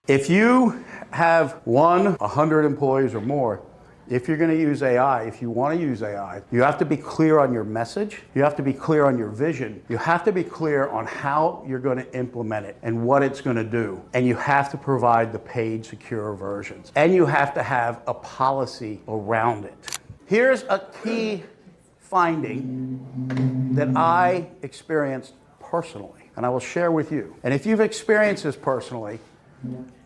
If you have 100 employees or more, if you're going to use AI, if you want to use AI, you have to be clear on your message. You have to be clear on your vision. You have to be clear on how you're going to implement it and what it's going to do. And you have to provide the paid secure versions. And you have to have a policy around it. Here's a key finding that I experienced personally, and I will share with you. And if you've experienced this personally,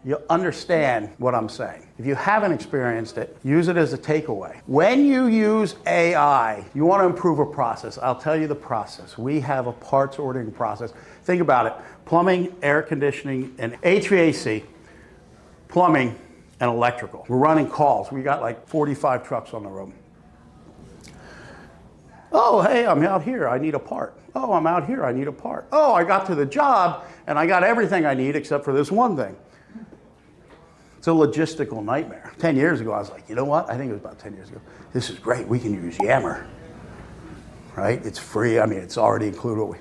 you'll understand what I'm saying. If you haven't experienced it, use it as a takeaway. When you use AI, you want to improve a process. I'll tell you the process. We have a parts ordering process. Think about it. Plumbing, air conditioning, and HVAC, plumbing, and electrical. We're running calls. We got like 45 trucks on the road. Oh, hey, I'm out here. I need a part. Oh, I'm out here. I need a part. Oh, I got to the job, and I got everything I need except for this one thing. It's a logistical nightmare. 10 years ago, I was like, you know what? I think it was about 10 years ago. This is great. We can use Yammer, right? It's free. I mean, it's already included.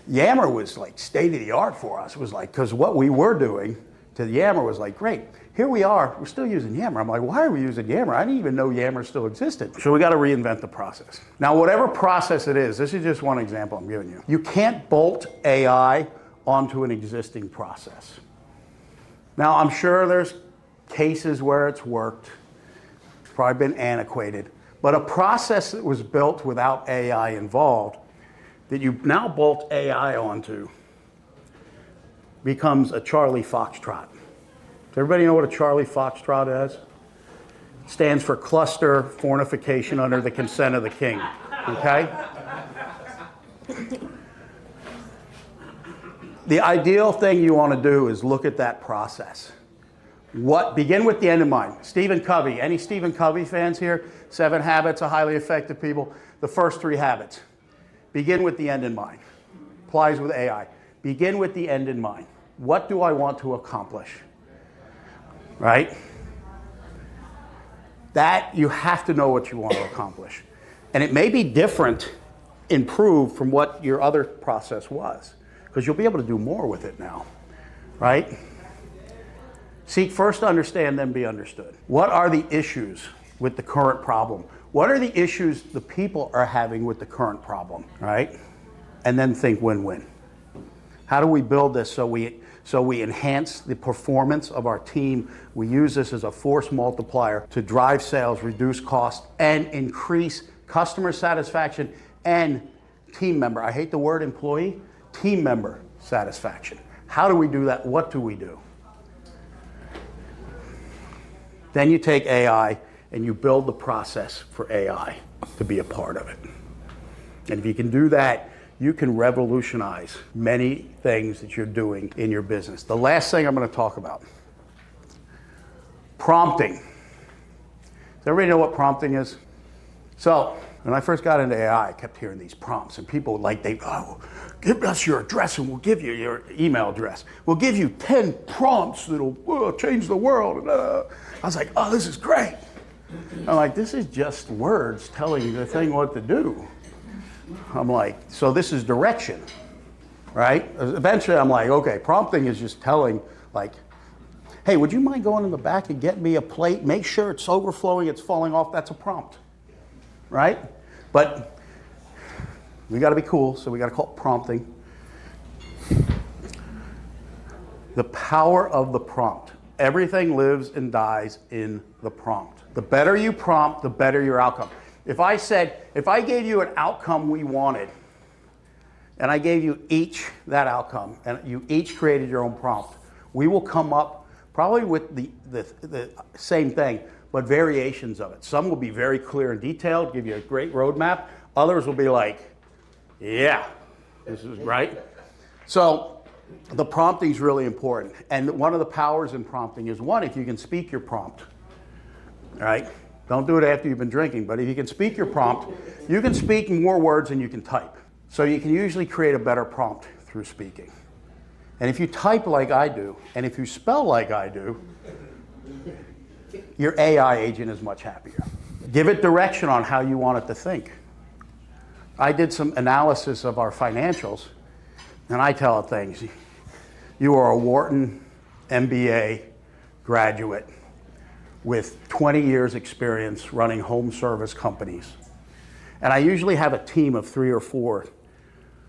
Yammer was like state of the art for us. It was like, because what we were doing to Yammer was like, great. Here we are. We're still using Yammer. I'm like, why are we using Yammer? I didn't even know Yammer still existed. So we got to reinvent the process. Now, whatever process it is, this is just one example I'm giving you. You can't bolt AI onto an existing process. Now, I'm sure there's cases where it's worked. It's probably been antiquated. But a process that was built without AI involved, that you now bolt AI onto, becomes a Charlie Foxtrot. Does everybody know what a Charlie Foxtrot is? It stands for cluster fornication under the consent of the king. Okay? The ideal thing you want to do is look at that process. Begin with the end in mind. Stephen Covey. Any Stephen Covey fans here? 7 Habits of Highly Effective People. The first 3 habits. Begin with the end in mind. Applies with AI. Begin with the end in mind. What do I want to accomplish? Right? That you have to know what you want to accomplish. And it may be different, improved from what your other process was, because you'll be able to do more with it now. Right? Seek first to understand, then be understood. What are the issues with the current problem? What are the issues the people are having with the current problem, right? And then think win-win. How do we build this so we enhance the performance of our team? We use this as a force multiplier to drive sales, reduce cost, and increase customer satisfaction and team member. I hate the word employee, team member satisfaction. How do we do that? What do we do? Then you take AI and you build the process for AI to be a part of it. And if you can do that, you can revolutionize many things that you're doing in your business. The last thing I'm going to talk about, prompting. Does everybody know what prompting is? So when I first got into AI, I kept hearing these prompts, and people give us your address and we'll give you your email address. We'll give you 10 prompts that'll change the world. I was like, oh, this is great. I'm like, this is just words telling the thing what to do. I'm like, so this is direction, right? Eventually I'm like, okay, prompting is just telling, like, hey, would you mind going in the back and get me a plate? Make sure it's overflowing, it's falling off. That's a prompt, right? But we got to be cool, so we got to call it prompting. The power of the prompt. Everything lives and dies in the prompt. The better you prompt, the better your outcome. If I gave you an outcome we wanted, and I gave you each that outcome, and you each created your own prompt, we will come up probably with the same thing, but variations of it. Some will be very clear and detailed, give you a great roadmap. Others will be like, yeah, this is right. So the prompting is really important. And one of the powers in prompting is, one, if you can speak your prompt, right? Don't do it after you've been drinking, but if you can speak your prompt, you can speak more words than you can type. So you can usually create a better prompt through speaking. And if you type like I do, and if you spell like I do, your AI agent is much happier. Give it direction on how you want it to think. I did some analysis of our financials, and I tell it things. You are a Wharton MBA graduate with 20 years experience running home service companies. And I usually have a team of 3 or 4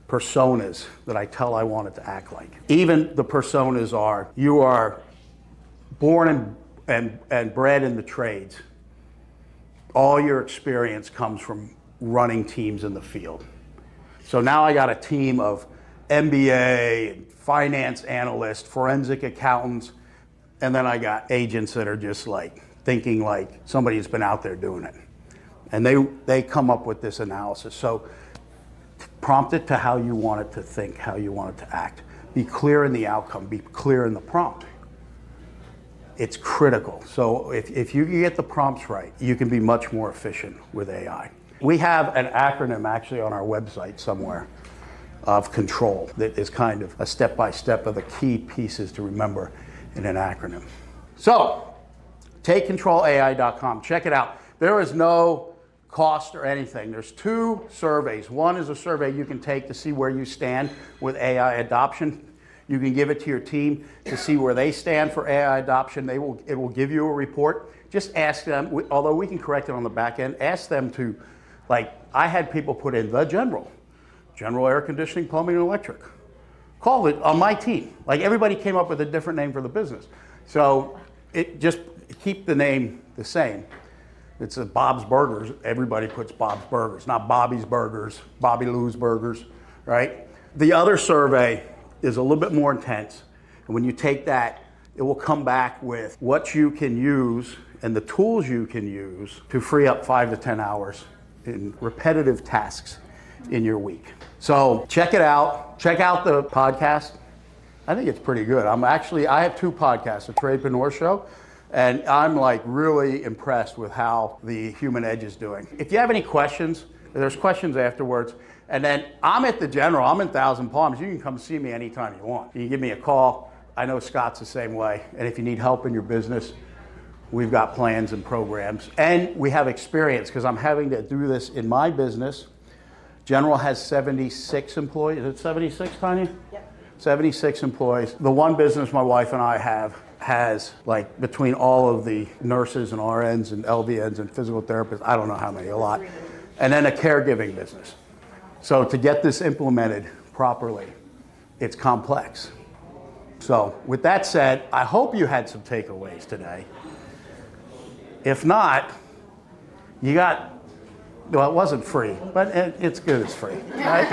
personas that I tell I want it to act like. Even the personas are, you are born and bred in the trades. All your experience comes from running teams in the field. So now I got a team of MBA, finance analysts, forensic accountants, and then I got agents that are just like thinking like somebody who's been out there doing it. And they come up with this analysis. So prompt it to how you want it to think, how you want it to act. Be clear in the outcome, be clear in the prompt. It's critical. So if you can get the prompts right, you can be much more efficient with AI. We have an acronym actually on our website somewhere of control that is kind of a step-by-step of the key pieces to remember in an acronym. So takecontrolai.com, check it out. There is no cost or anything. There's 2 surveys. One is a survey you can take to see where you stand with AI adoption. You can give it to your team to see where they stand for AI adoption. It will give you a report. Just ask them, although we can correct it on the back end, ask them to, like, I had people put in the general air conditioning, plumbing, and electric. Call it on my team. Like, everybody came up with a different name for the business. So just keep the name the same. It's a Bob's Burgers. Everybody puts Bob's Burgers, not Bobby's Burgers, Bobby Lou's Burgers, right? The other survey is a little bit more intense. And when you take that, it will come back with what you can use and the tools you can use to free up 5 to 10 hours in repetitive tasks in your week. So check it out. Check out the podcast. I think it's pretty good. I have 2 podcasts, a Tradepreneur Show, and I'm like really impressed with how the Human Edge is doing. If you have any questions, there's questions afterwards. And then I'm at the General, I'm in Thousand Palms. You can come see me anytime you want. You can give me a call. I know Scott's the same way. And if you need help in your business, we've got plans and programs. And we have experience because I'm having to do this in my business. General has 76 employees. Is it 76, Tanya? Yep. 76 employees. The one business my wife and I have has, like, between all of the nurses and RNs and LVNs and physical therapists, I don't know how many, a lot. And then a caregiving business. So to get this implemented properly, it's complex. So with that said, I hope you had some takeaways today. If not, you got, well, it wasn't free, but it's good as free, right?